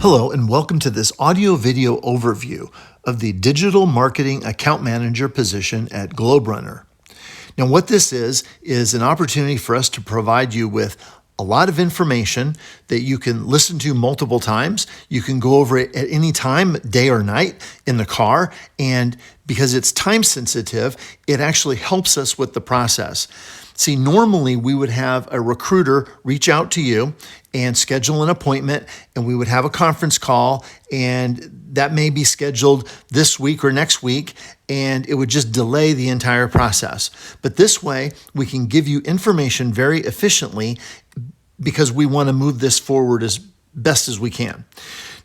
Hello, and welcome to this audio-video overview of the Digital Marketing Account Manager position at GlobeRunner. Now, what this is an opportunity for us to provide you with a lot of information that you can listen to multiple times. You can go over it at any time, day or night, in the car, and because it's time sensitive, it actually helps us with the process. See, normally we would have a recruiter reach out to you and schedule an appointment, and we would have a conference call, and that may be scheduled this week or next week, and it would just delay the entire process. But this way, we can give you information very efficiently because we want to move this forward as best as we can.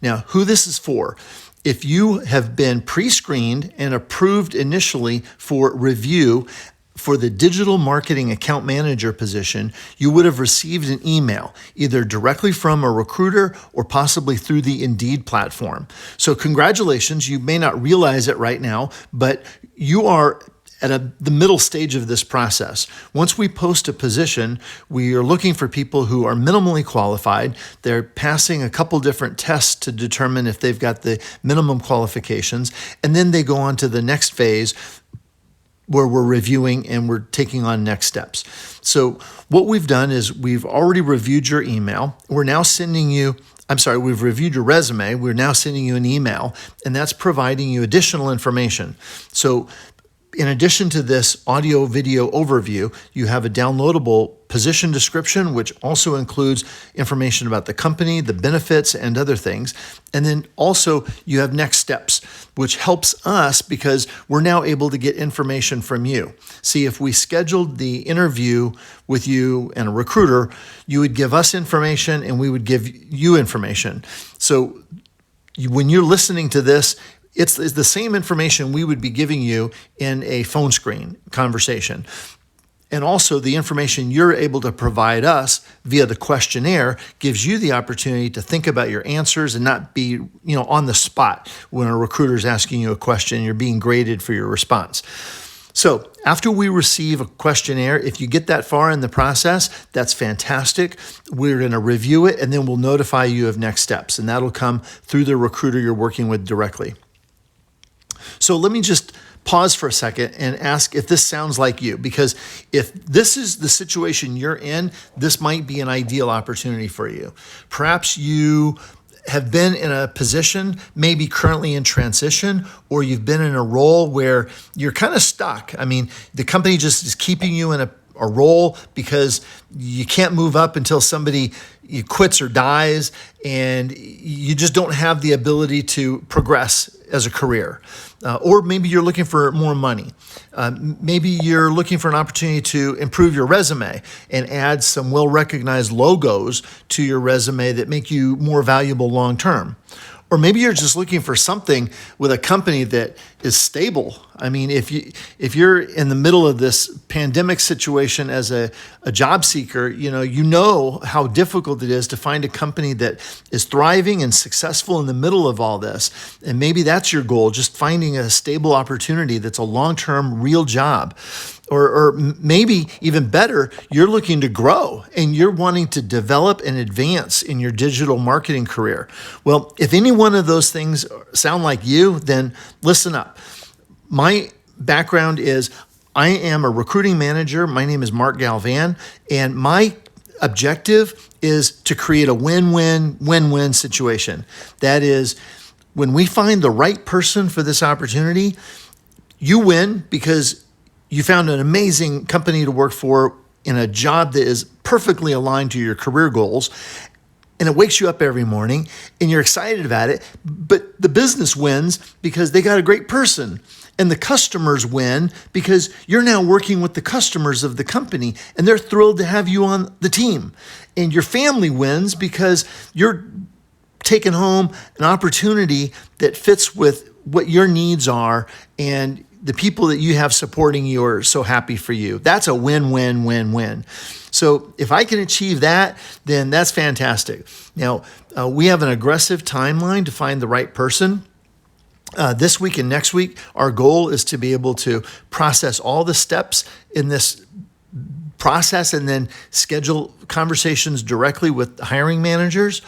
Now, who this is for? If you have been pre-screened and approved initially for review for the Digital Marketing Account Manager position, you would have received an email, either directly from a recruiter or possibly through the Indeed platform. So congratulations, you may not realize it right now, but you are at the middle stage of this process. Once we post a position, we are looking for people who are minimally qualified. They're passing a couple different tests to determine if they've got the minimum qualifications, and then they go on to the next phase where we're reviewing and we're taking on next steps. So what we've done is we've already reviewed your email. We're now sending you, we've reviewed your resume. We're now sending you an email, and that's providing you additional information. So in addition to this audio video overview, you have a downloadable position description, which also includes information about the company, the benefits, and other things. And then also you have next steps, which helps us because we're now able to get information from you. See, if we scheduled the interview with you and a recruiter, you would give us information and we would give you information. So when you're listening to this, it's the same information we would be giving you in a phone screen conversation. And also the information you're able to provide us via the questionnaire gives you the opportunity to think about your answers and not be, on the spot when a recruiter is asking you a question, you're being graded for your response. So after we receive a questionnaire, if you get that far in the process, that's fantastic. We're going to review it, and then we'll notify you of next steps, and that'll come through the recruiter you're working with directly. So let me just pause for a second and ask if this sounds like you, because if this is the situation you're in, this might be an ideal opportunity for you. Perhaps you have been in a position, maybe currently in transition, or you've been in a role where you're kind of stuck. I mean, the company just is keeping you in a role because you can't move up until somebody quits or dies, and you just don't have the ability to progress as a career. Or maybe you're looking for more money. Maybe you're looking for an opportunity to improve your resume and add some well-recognized logos to your resume that make you more valuable long-term. Or maybe you're just looking for something with a company that is stable. I mean, if you're in the middle of this pandemic situation as a job seeker, you know how difficult it is to find a company that is thriving and successful in the middle of all this. And maybe that's your goal, just finding a stable opportunity that's a long-term real job. Or maybe even better, you're looking to grow and you're wanting to develop and advance in your digital marketing career. Well, if any one of those things sound like you, then listen up. My background is I am a recruiting manager. My name is Mark Galvan, and my objective is to create a win-win situation. That is, when we find the right person for this opportunity, you win because you found an amazing company to work for in a job that is perfectly aligned to your career goals, and it wakes you up every morning and you're excited about it, but the business wins because they got a great person, and the customers win because you're now working with the customers of the company and they're thrilled to have you on the team, and your family wins because you're taking home an opportunity that fits with what your needs are, and the people that you have supporting you are so happy for you. That's a win-win-win-win. So if I can achieve that, then that's fantastic. Now, we have an aggressive timeline to find the right person. This week and next week, our goal is to be able to process all the steps in this process and then schedule conversations directly with the hiring managers.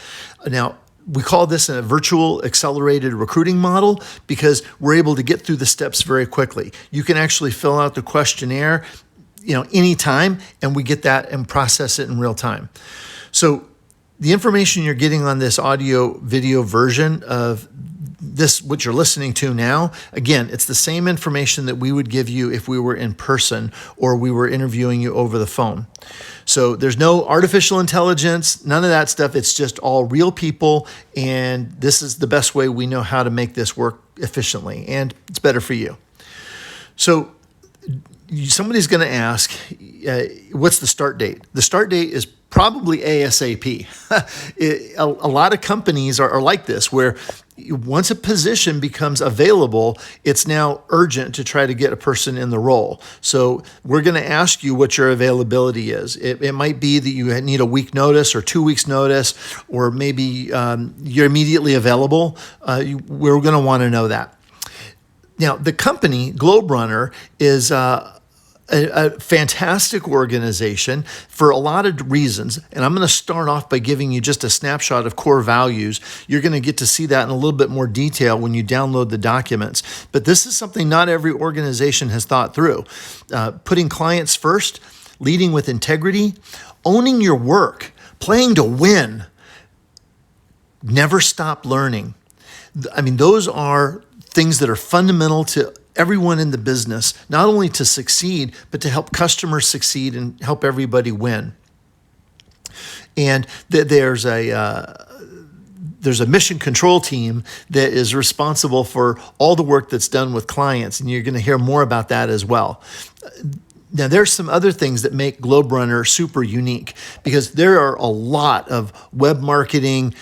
Now, We call this a virtual accelerated recruiting model because we're able to get through the steps very quickly. You can actually fill out the questionnaire, anytime, and we get that and process it in real time. So the information you're getting on this audio video version of this, what you're listening to now, again, it's the same information that we would give you if we were in person or we were interviewing you over the phone. So there's no artificial intelligence, none of that stuff. It's just all real people, and this is the best way we know how to make this work efficiently, and it's better for you. So somebody's going to ask, what's the start date? The start date is probably ASAP. A lot of companies are like this, where once a position becomes available, it's now urgent to try to get a person in the role. So we're going to ask you what your availability is. It might be that you need a week notice or 2 weeks notice, or maybe you're immediately available. We're going to want to know that. Now, the company, Globe Runner, is a fantastic organization for a lot of reasons. And I'm going to start off by giving you just a snapshot of core values. You're going to get to see that in a little bit more detail when you download the documents. But this is something not every organization has thought through. Putting clients first, leading with integrity, owning your work, playing to win, never stop learning. I mean, those are things that are fundamental to everyone in the business, not only to succeed, but to help customers succeed and help everybody win. And there's a mission control team that is responsible for all the work that's done with clients, and you're going to hear more about that as well. Now, there's some other things that make Globe Runner super unique, because there are a lot of web marketing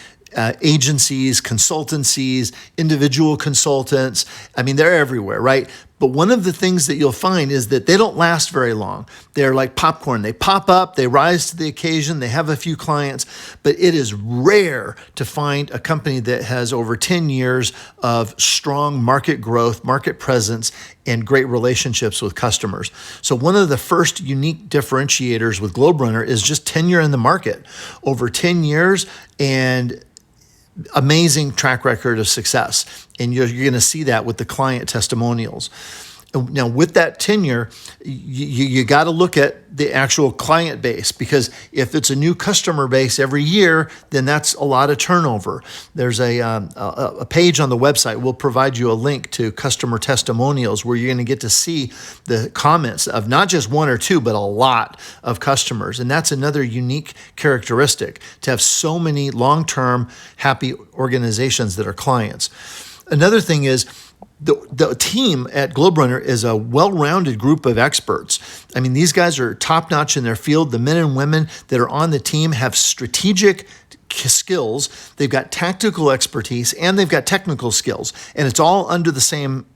agencies, consultancies, individual consultants. I mean, they're everywhere, right? But one of the things that you'll find is that they don't last very long. They're like popcorn. They pop up, they rise to the occasion, they have a few clients, but it is rare to find a company that has over 10 years of strong market growth, market presence, and great relationships with customers. So one of the first unique differentiators with Globe Runner is just tenure in the market. Over 10 years and amazing track record of success. And you're going to see that with the client testimonials. Now, with that tenure, you got to look at the actual client base, because if it's a new customer base every year, then that's a lot of turnover. There's a page on the website. We'll provide you a link to customer testimonials where you're going to get to see the comments of not just one or two, but a lot of customers. And that's another unique characteristic, to have so many long-term happy organizations that are clients. Another thing is, the team at Globe Runner is a well-rounded group of experts. I mean, these guys are top-notch in their field. The men and women that are on the team have strategic skills. They've got tactical expertise, and they've got technical skills. And it's all under the same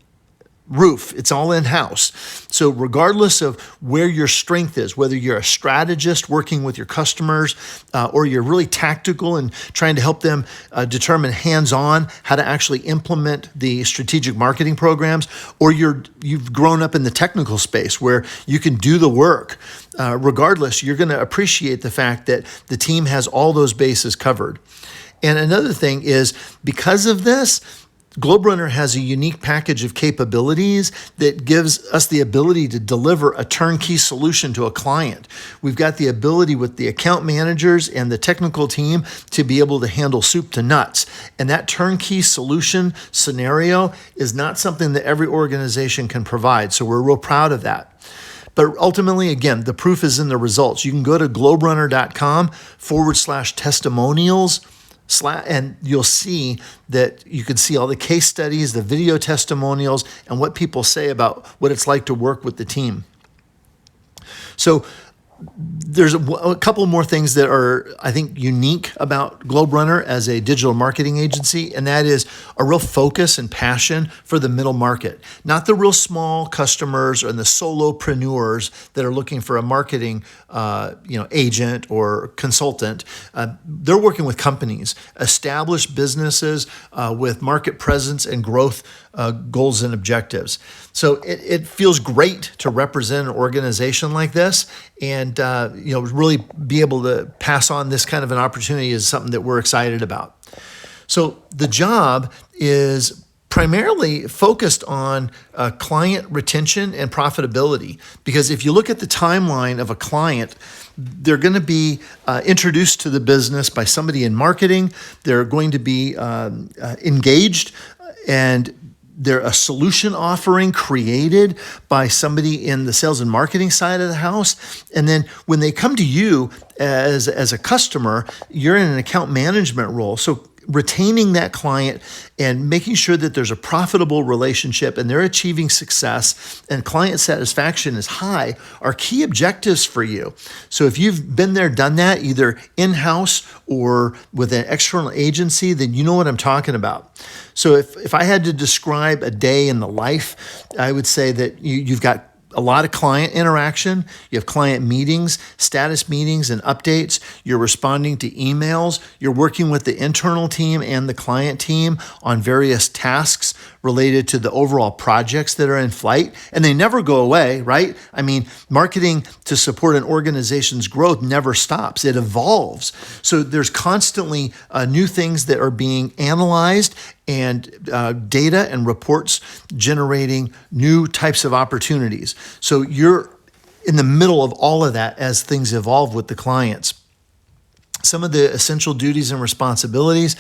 roof. It's all in-house. So regardless of where your strength is, whether you're a strategist working with your customers, or you're really tactical and trying to help them determine hands-on how to actually implement the strategic marketing programs, or you've grown up in the technical space where you can do the work, regardless, you're going to appreciate the fact that the team has all those bases covered. And another thing is, because of this, Globe Runner has a unique package of capabilities that gives us the ability to deliver a turnkey solution to a client. We've got the ability with the account managers and the technical team to be able to handle soup to nuts. And that turnkey solution scenario is not something that every organization can provide. So we're real proud of that. But ultimately, again, the proof is in the results. You can go to globerunner.com/testimonials. And you'll see that you can see all the case studies, the video testimonials, and what people say about what it's like to work with the team. So there's a couple more things that are, I think, unique about Globe Runner as a digital marketing agency, and that is a real focus and passion for the middle market, not the real small customers and the solopreneurs that are looking for a marketing agent or consultant. They're working with companies, established businesses with market presence and growth goals and objectives. So it feels great to represent an organization like this, and really be able to pass on this kind of an opportunity is something that we're excited about. So the job is primarily focused on client retention and profitability. Because if you look at the timeline of a client, they're going to be introduced to the business by somebody in marketing. They're going to be engaged, and they're a solution offering created by somebody in the sales and marketing side of the house. And then when they come to you as a customer, you're in an account management role. So retaining that client and making sure that there's a profitable relationship and they're achieving success and client satisfaction is high are key objectives for you. So if you've been there, done that, either in-house or with an external agency, then you know what I'm talking about. So if I had to describe a day in the life, I would say that you've got a lot of client interaction. You have client meetings, status meetings, and updates. You're responding to emails. You're working with the internal team and the client team on various tasks related to the overall projects that are in flight. And they never go away, right? I mean, marketing to support an organization's growth never stops. It evolves. So there's constantly new things that are being analyzed and data and reports generating new types of opportunities. So you're in the middle of all of that as things evolve with the clients. Some of the essential duties and responsibilities,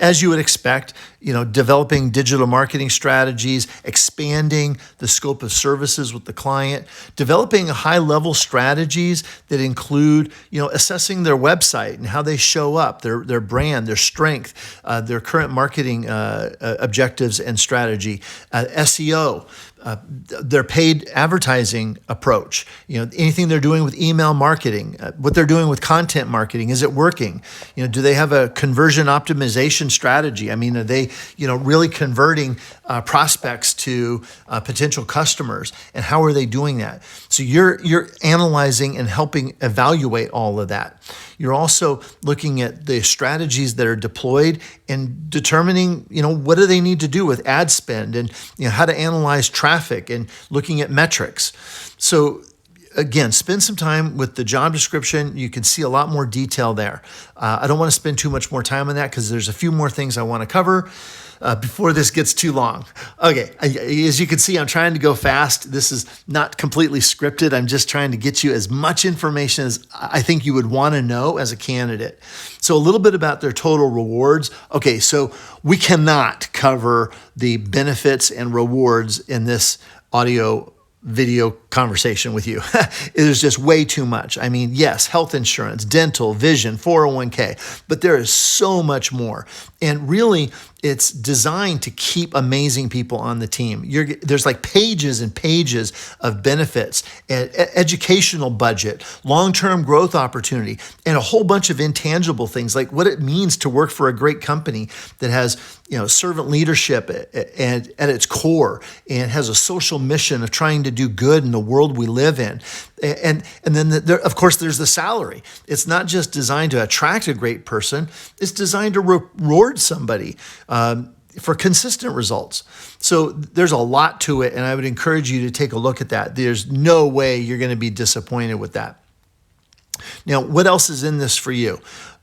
as you would expect, developing digital marketing strategies, expanding the scope of services with the client, developing high-level strategies that include, assessing their website and how they show up, their brand, their strength, their current marketing objectives and strategy, SEO, their paid advertising approach, anything they're doing with email marketing, what they're doing with content marketing, is it working? Do they have a conversion optimization strategy? I mean, are they, really converting prospects to potential customers, and how are they doing that? So you're analyzing and helping evaluate all of that. You're also looking at the strategies that are deployed and determining, what do they need to do with ad spend and, how to analyze traffic and looking at metrics. So again, spend some time with the job description. You can see a lot more detail there. I don't want to spend too much more time on that because there's a few more things I want to cover before this gets too long. Okay, as you can see, I'm trying to go fast. This is not completely scripted. I'm just trying to get you as much information as I think you would want to know as a candidate. So a little bit about their total rewards. Okay, so we cannot cover the benefits and rewards in this audio video conversation with you. It is just way too much. I mean, yes, health insurance, dental, vision, 401k, but there is so much more. And really, it's designed to keep amazing people on the team. There's like pages and pages of benefits, and educational budget, long-term growth opportunity, and a whole bunch of intangible things like what it means to work for a great company that has, servant leadership at its core and has a social mission of trying to do good in the world we live in. And then, of course, there's the salary. It's not just designed to attract a great person. It's designed to reward somebody for consistent results. So there's a lot to it, and I would encourage you to take a look at that. There's no way you're going to be disappointed with that. Now, what else is in this for you?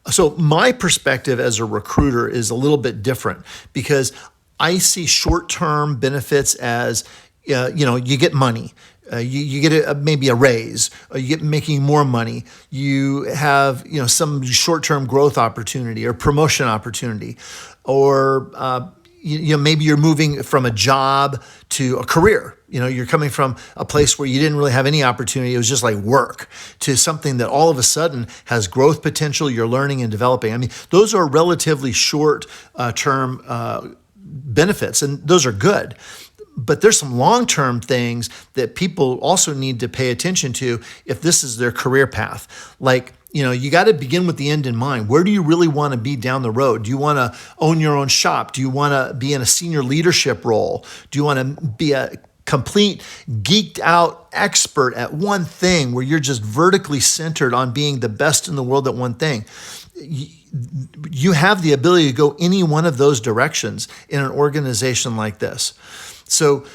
So my perspective as a recruiter is a little bit different because I see short-term benefits as, you get money. You get maybe a raise, or you get making more money. You have, some short-term growth opportunity or promotion opportunity, or maybe you're moving from a job to a career. You're coming from a place where you didn't really have any opportunity. It was just like work to something that all of a sudden has growth potential. You're learning and developing. I mean, those are relatively short-term benefits, and those are good. But there's some long-term things that people also need to pay attention to if this is their career path. Like, you got to begin with the end in mind. Where do you really want to be down the road? Do you want to own your own shop? Do you want to be in a senior leadership role? Do you want to be a complete geeked out expert at one thing where you're just vertically centered on being the best in the world at one thing? You have the ability to go any one of those directions in an organization like this. So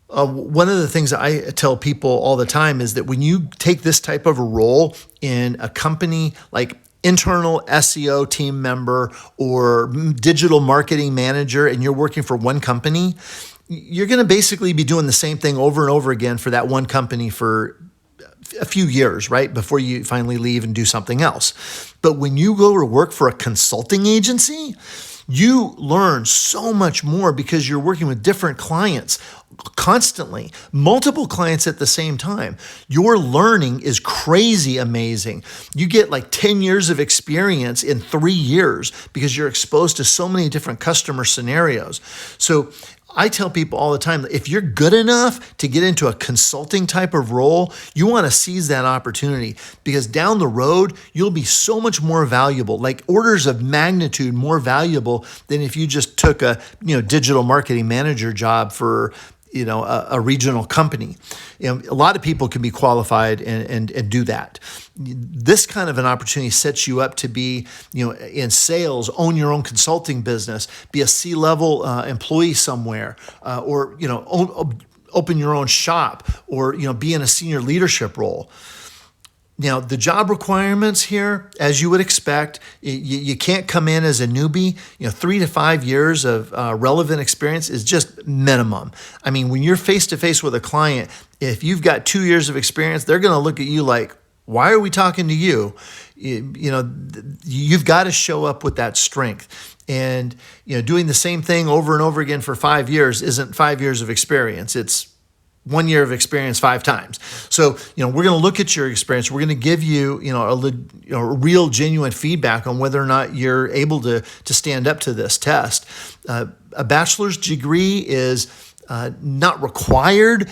one of the things I tell people all the time is that when you take this type of a role in a company like internal SEO team member or digital marketing manager and you're working for one company, you're going to basically be doing the same thing over and over again for that one company for a few years, right? Before you finally leave and do something else. But when you go to work for a consulting agency, you learn so much more because you're working with different clients constantly, multiple clients at the same time. Your learning is crazy amazing. You get like 10 years of experience in 3 years because you're exposed to so many different customer scenarios. So I tell people all the time that if you're good enough to get into a consulting type of role, you want to seize that opportunity because down the road, you'll be so much more valuable, like orders of magnitude more valuable than if you just took a digital marketing manager job for a regional company. A lot of people can be qualified and do that. This kind of an opportunity sets you up to be, in sales, own your own consulting business, be a C-level employee somewhere, or open your own shop, or be in a senior leadership role. Now, the job requirements here, as you would expect, you can't come in as a newbie. 3 to 5 years of relevant experience is just minimum. I mean, when you're face-to-face with a client, if you've got 2 years of experience, they're going to look at you like, why are we talking to you? You've got to show up with that strength. And doing the same thing over and over again for 5 years isn't 5 years of experience. It's 1 year of experience 5 times. So, we're going to look at your experience. We're going to give you, a real genuine feedback on whether or not you're able to stand up to this test. A bachelor's degree is not required.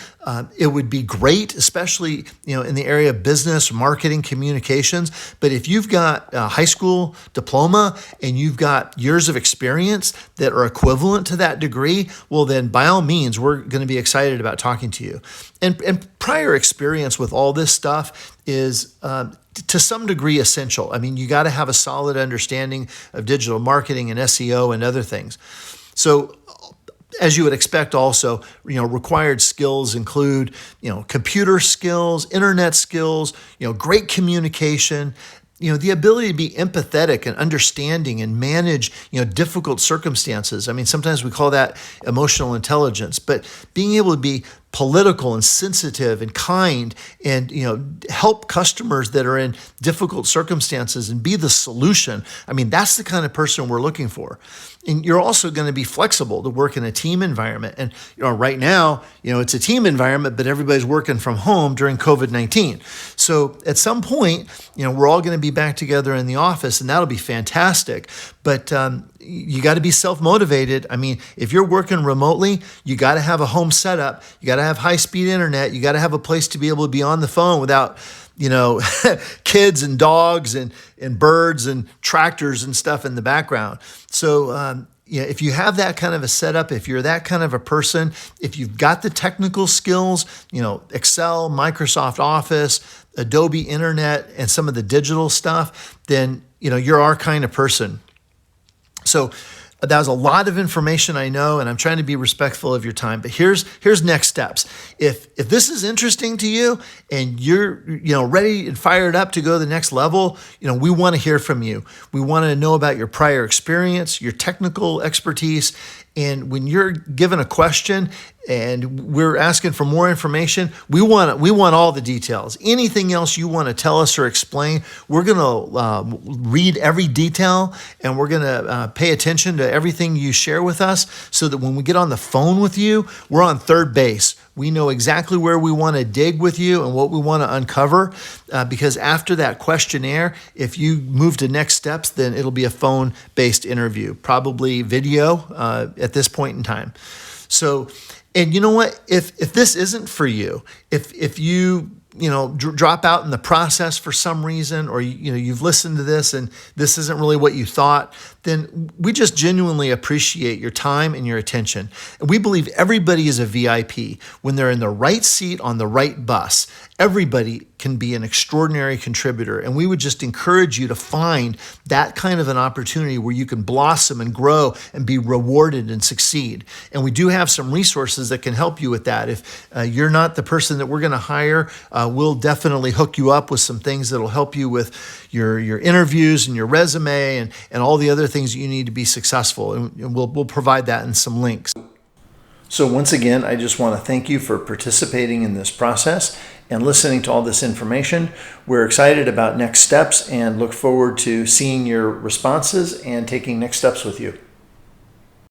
It would be great, especially in the area of business, marketing, communications. But if you've got a high school diploma and you've got years of experience that are equivalent to that degree, well, then by all means, we're going to be excited about talking to you. And prior experience with all this stuff is to some degree essential. I mean, you got to have a solid understanding of digital marketing and SEO and other things. So, as you would expect also, required skills include, computer skills, internet skills, great communication, the ability to be empathetic and understanding and manage, difficult circumstances. I mean, sometimes we call that emotional intelligence, but being able to be political and sensitive and kind and, help customers that are in difficult circumstances and be the solution. I mean, that's the kind of person we're looking for. And you're also going to be flexible to work in a team environment. And, right now, it's a team environment, but everybody's working from home during COVID-19. So at some point, we're all going to be back together in the office and that'll be fantastic. But you got to be self-motivated. I mean, if you're working remotely, you got to have a home setup. You got to have high-speed internet. You got to have a place to be able to be on the phone without, kids and dogs and birds and tractors and stuff in the background. So, if you have that kind of a setup, if you're that kind of a person, if you've got the technical skills, Excel, Microsoft Office, Adobe Internet, and some of the digital stuff, then, you're our kind of person. So that was a lot of information, I know, and I'm trying to be respectful of your time. But here's next steps. If this is interesting to you and you're ready and fired up to go to the next level, we want to hear from you. We want to know about your prior experience, your technical expertise, and when you're given a question and we're asking for more information, we want all the details. Anything else you want to tell us or explain, we're going to read every detail and we're going to pay attention to everything you share with us so that when we get on the phone with you, we're on third base. We know exactly where we want to dig with you and what we want to uncover because after that questionnaire, if you move to next steps, then it'll be a phone-based interview, probably video at this point in time. So, and you know what? If this isn't for you, if you drop out in the process for some reason, or you've listened to this and this isn't really what you thought, then we just genuinely appreciate your time and your attention. And we believe everybody is a VIP when they're in the right seat on the right bus. Everybody can be an extraordinary contributor. And we would just encourage you to find that kind of an opportunity where you can blossom and grow and be rewarded and succeed. And we do have some resources that can help you with that. If you're not the person that we're going to hire, we'll definitely hook you up with some things that'll help you with your interviews and your resume and all the other things that you need to be successful. And we'll provide that in some links. So once again, I just want to thank you for participating in this process and listening to all this information. We're excited about next steps and look forward to seeing your responses and taking next steps with you.